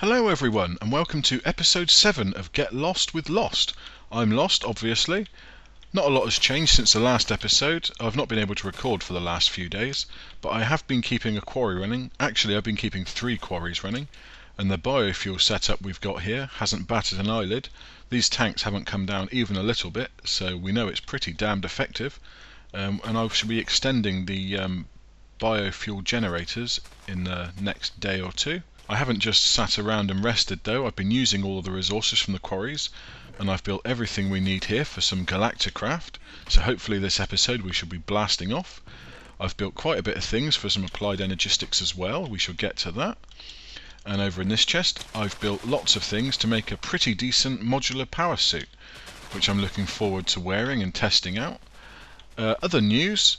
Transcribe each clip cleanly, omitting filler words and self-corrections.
Hello everyone, and welcome to episode 7 of Get Lost with Lost. I'm Lost, obviously. Not a lot has changed since the last episode. I've not been able to record for the last few days, but I have been keeping a quarry running. Actually, I've been keeping 3 quarries running, and the biofuel setup we've got here hasn't batted an eyelid. These tanks haven't come down even a little bit, so we know it's pretty damned effective. And I should be extending the biofuel generators in the next day or two. I haven't just sat around and rested though. I've been using all of the resources from the quarries, and I've built everything we need here for some galacticraft, so hopefully this episode we should be blasting off. I've built quite a bit of things for some applied energistics as well, we shall get to that. And over in this chest I've built lots of things to make a pretty decent modular power suit, which I'm looking forward to wearing and testing out. Other news,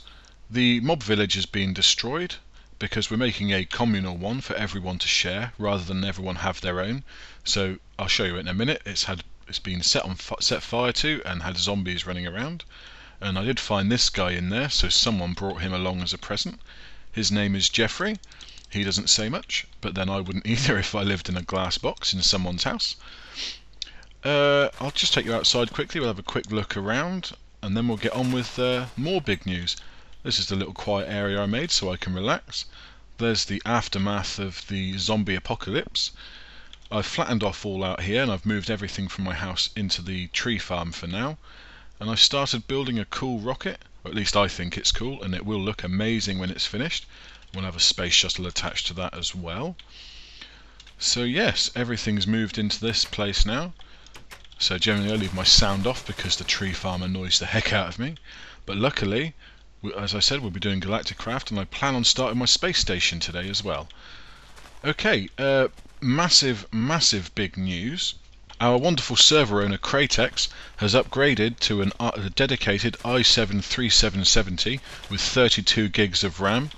the mob village has been destroyed, because we're making a communal one for everyone to share rather than everyone have their own. So I'll show you in a minute. It's been set fire to and had zombies running around, and I did find this guy in there, so someone brought him along as a present. His name is Jeffrey. He doesn't say much, but then I wouldn't either if I lived in a glass box in someone's house. I'll just take you outside quickly. We'll have a quick look around and then we'll get on with more big news. This is the little quiet area I made so I can relax. There's the aftermath of the zombie apocalypse. I've flattened off all out here and I've moved everything from my house into the tree farm for now. And I've started building a cool rocket, or at least I think it's cool, and it will look amazing when it's finished. We'll have a space shuttle attached to that as well. So yes, everything's moved into this place now. So generally I leave my sound off because the tree farm annoys the heck out of me. But luckily, as I said, we'll be doing galacticraft, and I plan on starting my space station today as well. Okay, massive big news. Our wonderful server owner Cratex has upgraded to a dedicated i7-3770 with 32 gigs of RAM,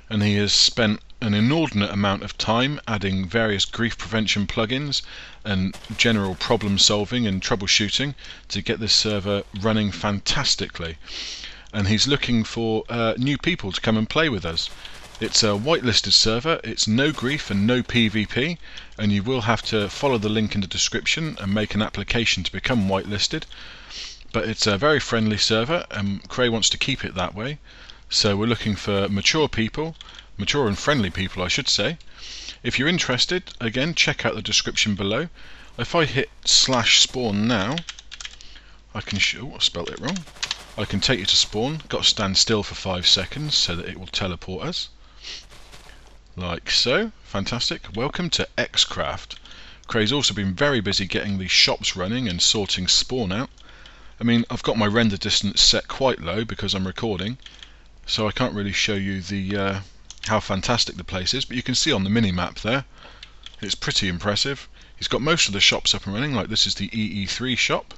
and he has spent an inordinate amount of time adding various grief prevention plugins and general problem solving and troubleshooting to get this server running fantastically. And he's looking for new people to come and play with us. It's a whitelisted server, it's no grief and no PvP, and you will have to follow the link in the description and make an application to become whitelisted. But it's a very friendly server, and Cray wants to keep it that way. So we're looking for mature people, mature and friendly people I should say. If you're interested, again, check out the description below. If I hit /spawn now, I can show, I spelt it wrong. I can take you to spawn. Got to stand still for 5 seconds so that it will teleport us. Like so. Fantastic. Welcome to Xcraft. Cray's also been very busy getting the shops running and sorting spawn out. I mean, I've got my render distance set quite low because I'm recording, so I can't really show you the how fantastic the place is, but you can see on the mini-map there, it's pretty impressive. He's got most of the shops up and running, like this is the EE3 shop.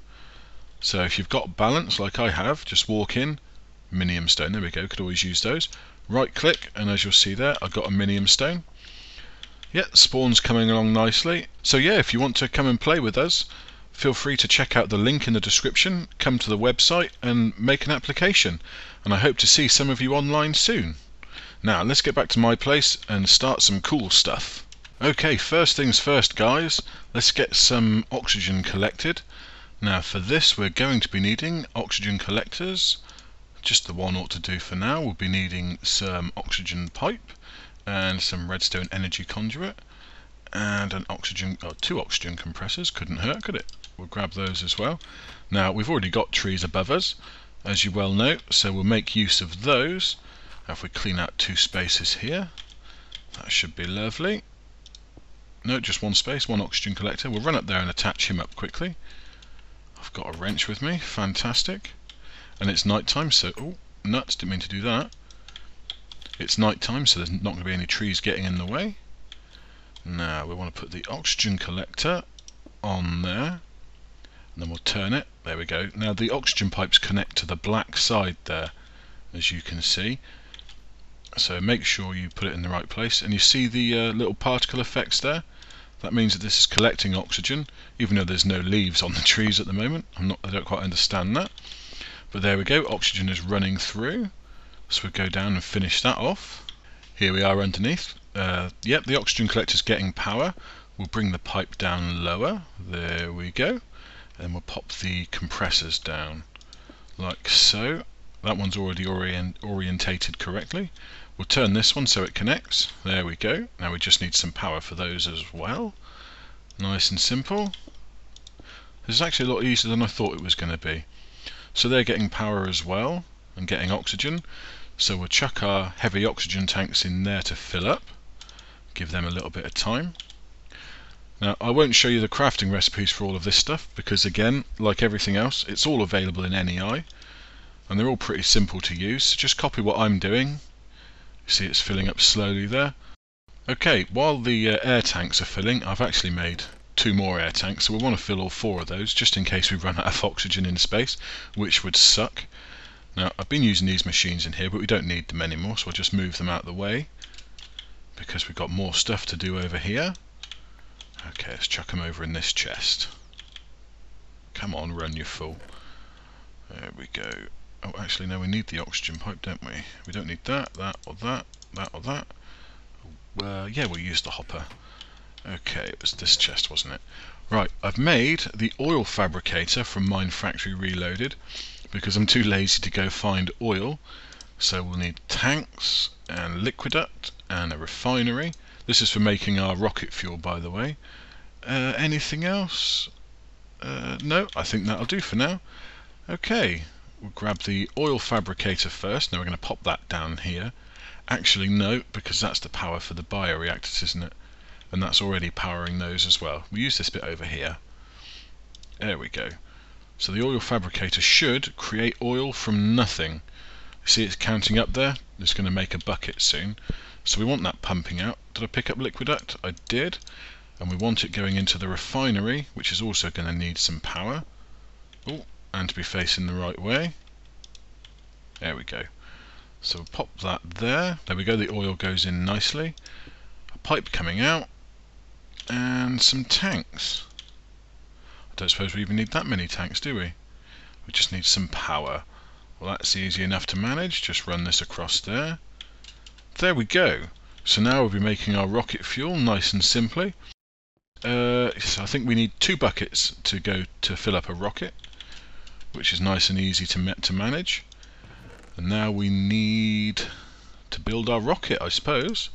So if you've got balance like I have, just walk in, minium stone, there we go, could always use those. Right click, and as you'll see there, I've got a minium stone. Yeah, spawn's coming along nicely. So yeah, if you want to come and play with us, feel free to check out the link in the description, come to the website and make an application. And I hope to see some of you online soon. Now let's get back to my place and start some cool stuff. Okay, first things first guys, let's get some oxygen collected. Now for this we're going to be needing oxygen collectors. Just the one ought to do for now. We'll be needing some oxygen pipe and some redstone energy conduit and an oxygen, 2 oxygen compressors, couldn't hurt could it? We'll grab those as well. Now we've already got trees above us, as you well know, so we'll make use of those. Now if we clean out 2 spaces here, that should be lovely. No, just 1 space, 1 oxygen collector. We'll run up there and attach him up quickly. I've got a wrench with me, fantastic. And it's night time, so, oh, nuts, didn't mean to do that. It's night time, so there's not going to be any trees getting in the way. Now we want to put the oxygen collector on there, and then we'll turn it, there we go. Now the oxygen pipes connect to the black side there, as you can see. So make sure you put it in the right place, and you see the little particle effects there? That means that this is collecting oxygen, even though there's no leaves on the trees at the moment. I don't quite understand that. But there we go, oxygen is running through. So we'll go down and finish that off. Here we are underneath. Yep, the oxygen collector's getting power. We'll bring the pipe down lower. There we go. And we'll pop the compressors down like so. That one's already orientated correctly. We'll turn this one so it connects. There we go. Now we just need some power for those as well. Nice and simple. This is actually a lot easier than I thought it was going to be. So they're getting power as well and getting oxygen. So we'll chuck our heavy oxygen tanks in there to fill up. Give them a little bit of time. Now I won't show you the crafting recipes for all of this stuff because again, like everything else, it's all available in NEI and they're all pretty simple to use. So just copy what I'm doing. You see it's filling up slowly there. Okay, while the air tanks are filling, I've actually made 2 more air tanks, so we want to fill all 4 of those just in case we run out of oxygen in space, which would suck. Now I've been using these machines in here but we don't need them anymore, so I'll just move them out of the way because we've got more stuff to do over here. Okay, let's chuck them over in this chest. Come on, run, you fool. There we go. Oh, actually no, we need the oxygen pipe, don't we? We don't need that, that or that, that or that. Yeah, we'll use the hopper. Okay, it was this chest, wasn't it? Right, I've made the oil fabricator from MineFactory Reloaded because I'm too lazy to go find oil. So we'll need tanks and liquiduct and a refinery. This is for making our rocket fuel, by the way. Anything else? No, I think that'll do for now. Okay, we'll grab the oil fabricator first. Now we're going to pop that down here. Actually, no, because that's the power for the bioreactors, isn't it? And that's already powering those as well. We'll use this bit over here. There we go. So the oil fabricator should create oil from nothing. See it's counting up there? It's going to make a bucket soon. So we want that pumping out. Did I pick up liquiduct? I did. And we want it going into the refinery, which is also going to need some power. Oh, and to be facing the right way. There we go. So we'll pop that there. There we go, the oil goes in nicely. A pipe coming out. And some tanks. I don't suppose we even need that many tanks, do we? We just need some power. Well, that's easy enough to manage. Just run this across there. There we go. So now we'll be making our rocket fuel nice and simply. So I think we need 2 buckets to go to fill up a rocket, which is nice and easy to manage. And now we need to build our rocket, I suppose.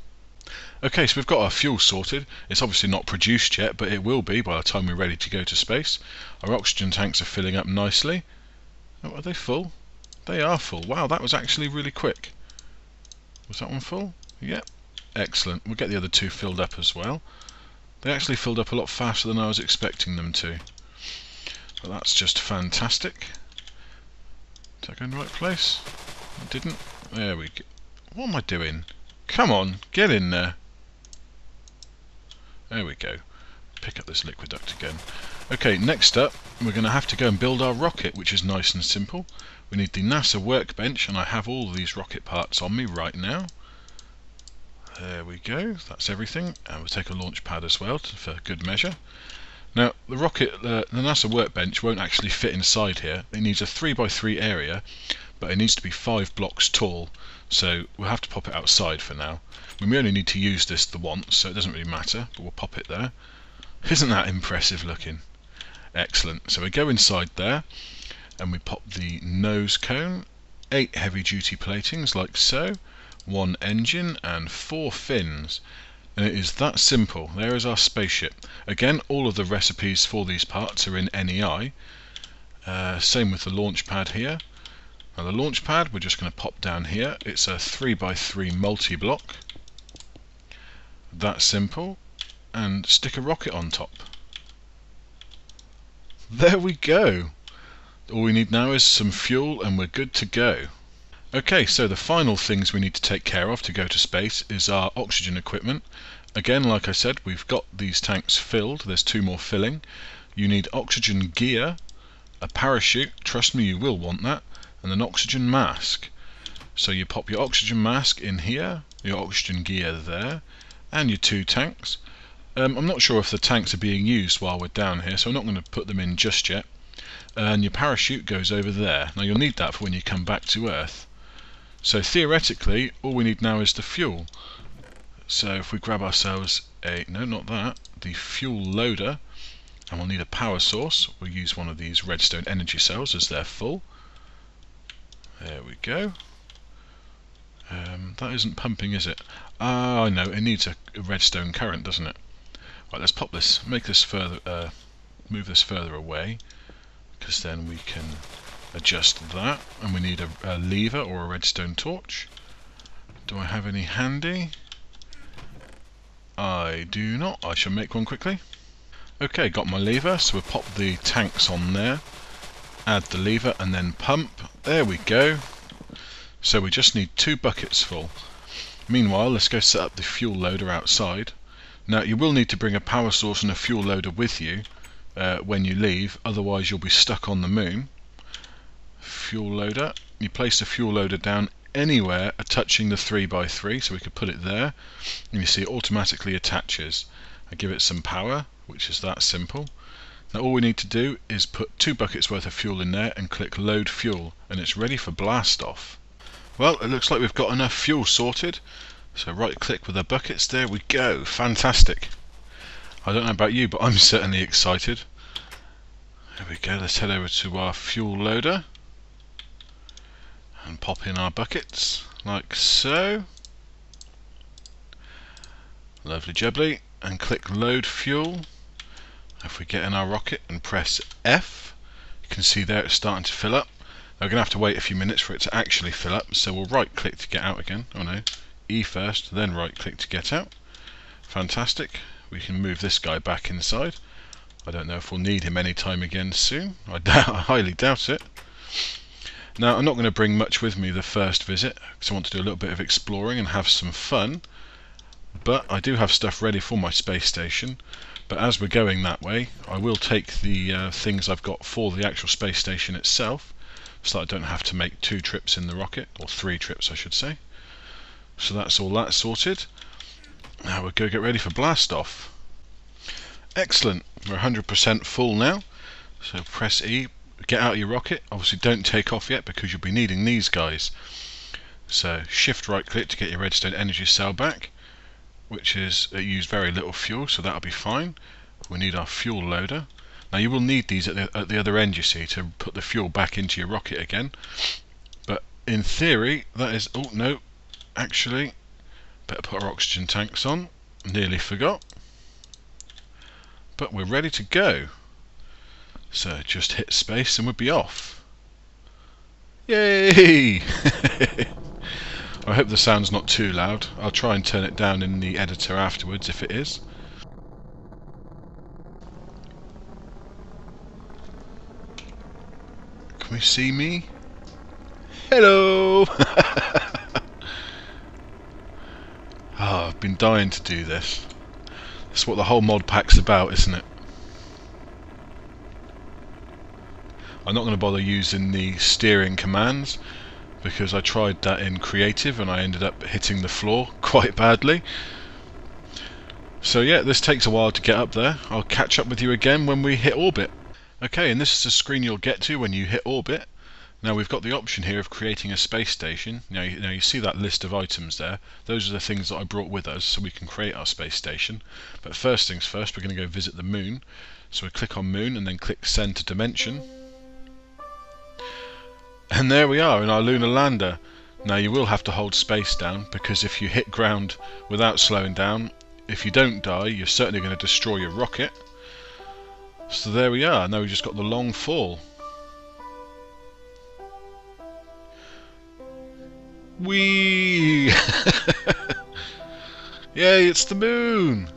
Okay, so we've got our fuel sorted. It's obviously not produced yet, but it will be by the time we're ready to go to space. Our oxygen tanks are filling up nicely. Oh, are they full? They are full. Wow, that was actually really quick. Was that one full? Yep. Excellent. We'll get the other 2 filled up as well. They actually filled up a lot faster than I was expecting them to. But that's just fantastic. Did I go in the right place? I didn't. There we go. What am I doing? Come on, get in there. There we go. Pick up this liquiduct again. Okay, next up, we're going to have to go and build our rocket, which is nice and simple. We need the NASA workbench, and I have all of these rocket parts on me right now. There we go, that's everything. And we'll take a launch pad as well for good measure. Now, the NASA workbench won't actually fit inside here. It needs a 3x3 area, but it needs to be 5 blocks tall. So we'll have to pop it outside for now. I mean, we only need to use this the once, so it doesn't really matter, but we'll pop it there. Isn't that impressive looking? Excellent. So we go inside there, and we pop the nose cone, 8 heavy duty platings like so, 1 engine and 4 fins. And it is that simple. There is our spaceship. Again, all of the recipes for these parts are in NEI. Same with the launch pad here. Now the launch pad we're just going to pop down here. It's a 3x3 multi-block. That simple. And stick a rocket on top. There we go. All we need now is some fuel and we're good to go. Okay, so the final things we need to take care of to go to space is our oxygen equipment. Again, like I said, we've got these tanks filled. There's 2 more filling. You need oxygen gear, a parachute, trust me you will want that, and an oxygen mask. So you pop your oxygen mask in here, your oxygen gear there, and your 2 tanks. I'm not sure if the tanks are being used while we're down here, so I'm not going to put them in just yet. And your parachute goes over there. Now you'll need that for when you come back to Earth. So theoretically, all we need now is the fuel. So if we grab ourselves no, not that, the fuel loader, and we'll need a power source. We'll use one of these redstone energy cells as they're full. There we go. That isn't pumping, is it? Ah, I know, it needs a redstone current, doesn't it? Right, let's pop this, make this further, move this further away, because then we can adjust that. And we need a lever or a redstone torch. Do I have any handy? I do not. I shall make one quickly. Okay, got my lever, so we'll pop the tanks on there, add the lever and then pump. There we go. So we just need 2 buckets full. Meanwhile, let's go set up the fuel loader outside. Now you will need to bring a power source and a fuel loader with you when you leave, otherwise you'll be stuck on the moon. Fuel loader. You place the fuel loader down anywhere touching the 3x3, so we could put it there, and you see it automatically attaches. I give it some power, which is that simple. Now all we need to do is put 2 buckets worth of fuel in there and click load fuel, and it's ready for blast off. Well, it looks like we've got enough fuel sorted, so right click with the buckets. There we go. Fantastic. I don't know about you, but I'm certainly excited. There we go. Let's head over to our fuel loader and pop in our buckets like so. Lovely jubbly. And click load fuel. If we get in our rocket and press F, you can see there it's starting to fill up. Now we're going to have to wait a few minutes for it to actually fill up, so we'll right click to get out again. Oh no, E first, then right click to get out. Fantastic. We can move this guy back inside. I don't know if we'll need him anytime again soon. I highly doubt it. Now I'm not going to bring much with me the first visit, because I want to do a little bit of exploring and have some fun. But I do have stuff ready for my space station. But as we're going that way, I will take the things I've got for the actual space station itself, so that I don't have to make 2 trips in the rocket, or 3 trips I should say. So that's all that sorted. Now we'll go get ready for blast off. Excellent, we're 100% full now. So press E, get out of your rocket. Obviously don't take off yet because you'll be needing these guys. So shift right click to get your redstone energy cell back, which is used very little fuel, so that'll be fine. We need our fuel loader. Now you will need these at the other end, you see, to put the fuel back into your rocket again. But in theory, that is... oh no, actually, better put our oxygen tanks on. Nearly forgot. But we're ready to go. So just hit space and we'll be off. Yay! I hope the sound's not too loud. I'll try and turn it down in the editor afterwards if it is. Can we see me? Hello! I've been dying to do this. That's what the whole mod pack's about, isn't it? I'm not going to bother using the steering commands, because I tried that in creative and I ended up hitting the floor quite badly. So yeah, this takes a while to get up there. I'll catch up with you again when we hit orbit. Okay, and this is the screen you'll get to when you hit orbit. Now we've got the option here of creating a space station. Now you see that list of items there. Those are the things that I brought with us so we can create our space station. But first things first, we're going to go visit the moon. So we click on moon and then click send to dimension. And there we are in our lunar lander. Now you will have to hold space down, because if you hit ground without slowing down, if you don't die, you're certainly going to destroy your rocket. So there we are. Now we've just got the long fall. Whee! Yay, it's the moon!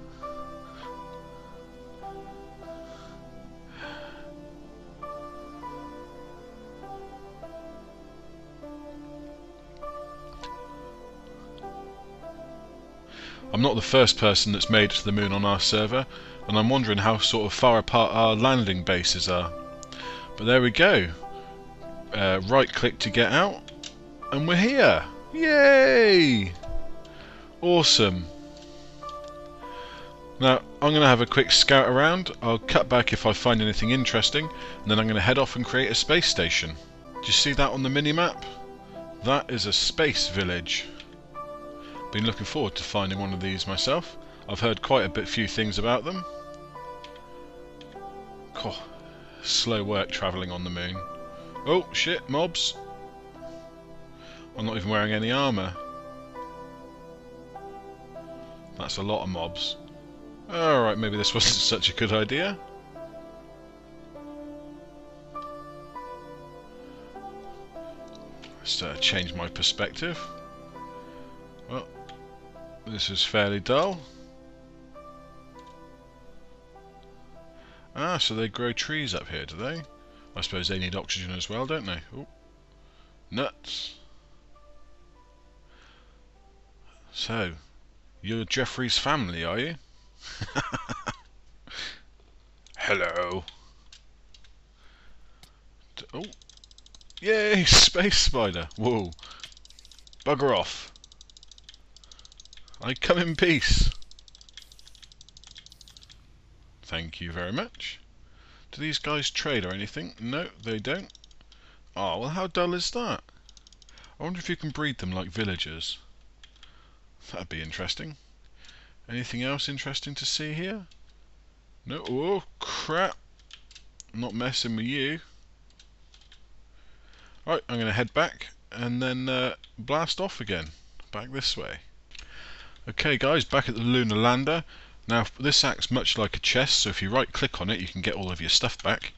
I'm not the first person that's made it to the moon on our server, and I'm wondering how sort of far apart our landing bases are. But there we go. Right click to get out, and we're here. Yay! Awesome. Now I'm going to have a quick scout around. I'll cut back if I find anything interesting, and then I'm going to head off and create a space station. Do you see that on the mini-map? That is a space village. Been looking forward to finding one of these myself. I've heard quite a few things about them. God, slow work travelling on the moon. Oh shit, mobs! I'm not even wearing any armour. That's a lot of mobs. Alright, maybe this wasn't such a good idea. Let's change my perspective. Well, this is fairly dull. Ah, so they grow trees up here, do they? I suppose they need oxygen as well, don't they? Oh, nuts. So, you're Jeffrey's family, are you? Hello. Oh, yay, space spider. Whoa. Bugger off. I come in peace. Thank you very much. Do these guys trade or anything? No, they don't. Oh, well, how dull is that? I wonder if you can breed them like villagers. That'd be interesting. Anything else interesting to see here? No. Oh, crap. I'm not messing with you. Right, I'm going to head back and then blast off again. Back this way. Okay, guys, back at the lunar lander. Now, this acts much like a chest, so if you right-click on it, you can get all of your stuff back.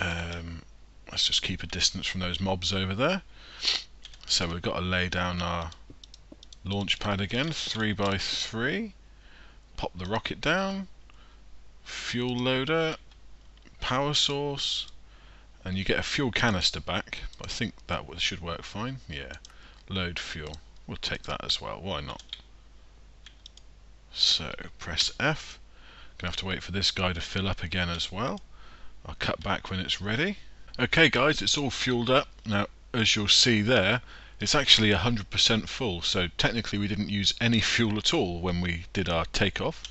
Let's just keep a distance from those mobs over there. So we've got to lay down our launch pad again, 3x3. Pop the rocket down. Fuel loader. Power source. And you get a fuel canister back. I think that should work fine. Yeah. Load fuel. We'll take that as well. Why not? So, press F. Gonna have to wait for this guy to fill up again as well. I'll cut back when it's ready. Okay guys, it's all fueled up. Now, as you'll see there, it's actually 100% full, so technically we didn't use any fuel at all when we did our takeoff.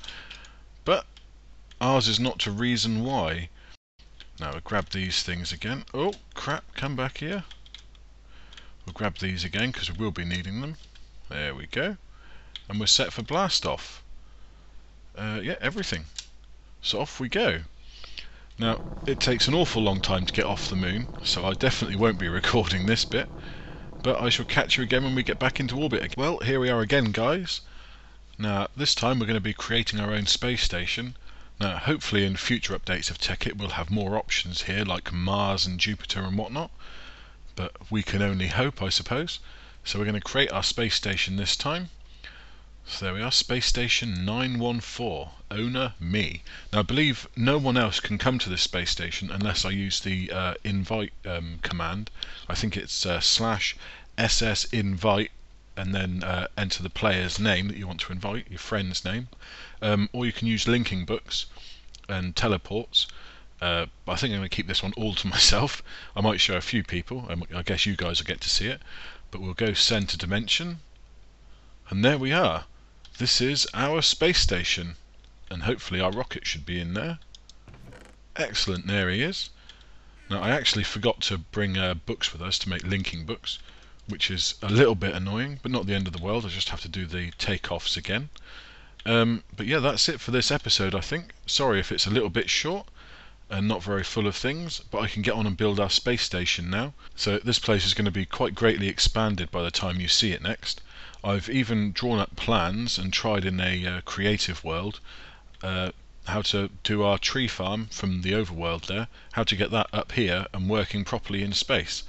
But ours is not to reason why. Now we'll grab these things again. Oh crap, come back here. We'll grab these again because we will be needing them. There we go. And we're set for blast off. Yeah, everything. So off we go. Now, it takes an awful long time to get off the moon, so I definitely won't be recording this bit, but I shall catch you again when we get back into orbit again. Well, here we are again, guys. Now, this time we're going to be creating our own space station. Now, hopefully in future updates of Tekkit we'll have more options here, like Mars and Jupiter and whatnot, but we can only hope, I suppose. So we're going to create our space station this time. So there we are, Space Station 914, owner me. Now I believe no one else can come to this space station unless I use the invite command. I think it's /ss invite and then enter the player's name that you want to invite, your friend's name. Or you can use linking books and teleports. I think I'm going to keep this one all to myself. I might show a few people, I guess you guys will get to see it. But we'll go center dimension. And there we are. This is our space station, and hopefully our rocket should be in there. Excellent, there he is. Now I actually forgot to bring books with us to make linking books, which is a little bit annoying, but not the end of the world. I just have to do the takeoffs again. But yeah, that's it for this episode, I think. Sorry if it's a little bit short and not very full of things, but I can get on and build our space station now. So this place is going to be quite greatly expanded by the time you see it next. I've even drawn up plans and tried in a creative world how to do our tree farm from the overworld there, how to get that up here and working properly in space.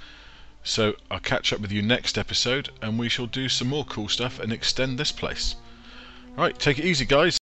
So I'll catch up with you next episode and we shall do some more cool stuff and extend this place. Right, take it easy guys.